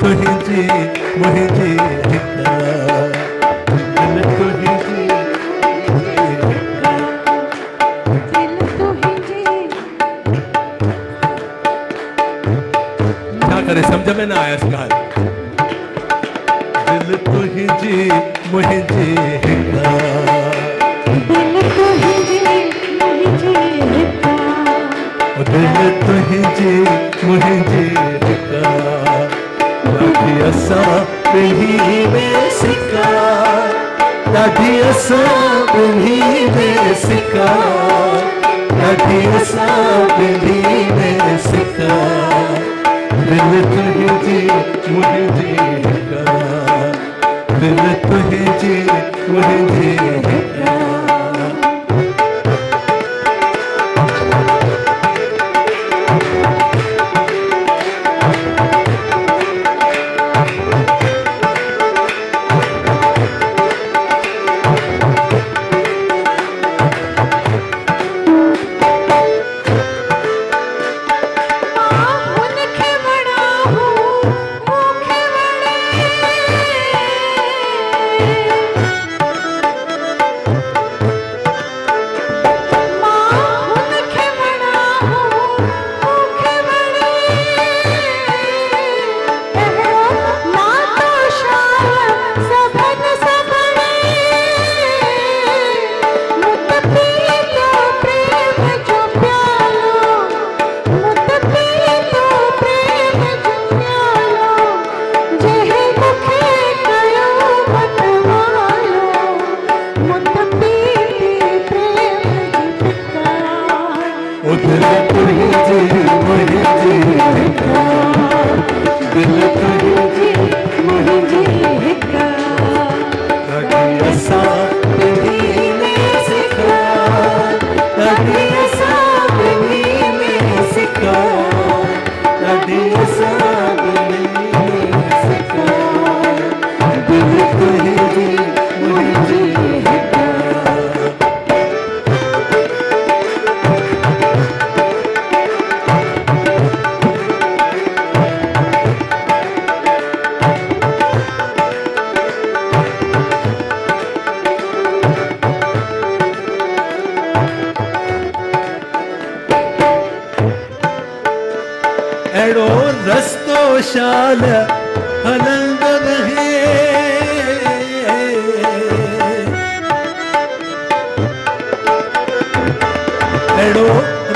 तुझी मुझे हिका दिल तुझी क्या करे समझ में ना आया इसका दिल तुझी मुझे हिका दिल तुझी मुझे हिका ॾाढी असां ॿिन्ही में सिका ॾाढी असां ॿिन्ही में सिका ॾाढी असां ॿिन्ही में सिका दिल तुझी मुझे हिका दिल तुझी मुझे हिका अड़ो रस्तो शाल हलंग रहे अड़ो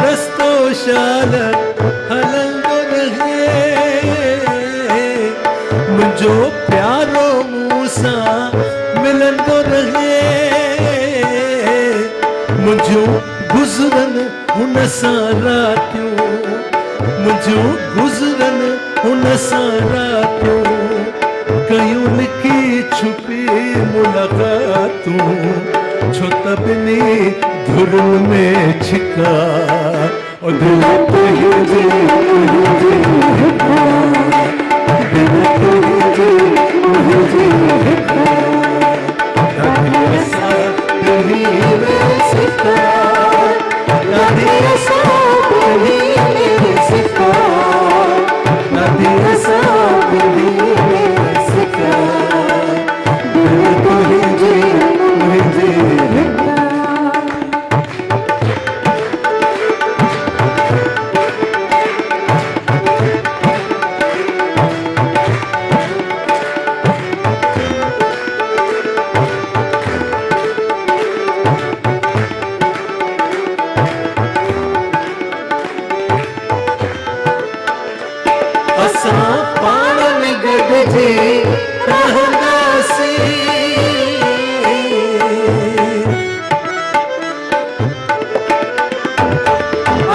रस्तो शाल हलंग रहे मुझो प्यारो मूसा मिलंदो रहे मुझो गुज़रन हुन सां रातियूं मुझो गुज़रन हुन सां रातियूं कयूं लिखी छुपी मुलाक़ातूं छो त ॿिन्ही धुरुनि में छिका ओ दिल तुंहिंजी हिका दिल तुंहिंजी मुंहिंजी हिका ॾाढी असां ॿिन्ही में सिका ॾाढी असां ॿिन्ही में सिका ॾाढी असां ॿिन्ही में सिका दिल तुंहिंजी मुंहिंजी हिका असां पाण में गॾिजी रहंदासीं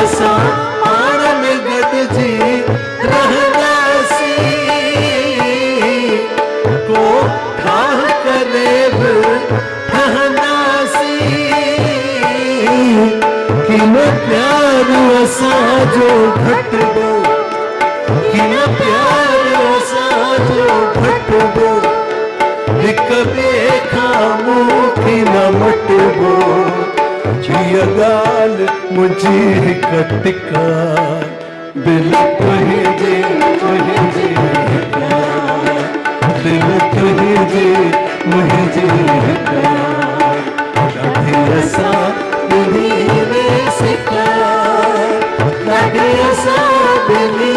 असां पाण में गॾिजी रहंदासीं को ठाह करे बि ठहंदासीं कि न प्यार असांजो घटिबो न प्यार असांजो घटिबो हिक ॿिए खां मुंहुं न मटिबो हीअ ॻाल्हि मुंहिंजी हिक टिका दिल तुंहिंजी हिका मुझे मुझे ॾाढे असां ॿिन्ही में सिकार ॾाढे असां ॿिन्ही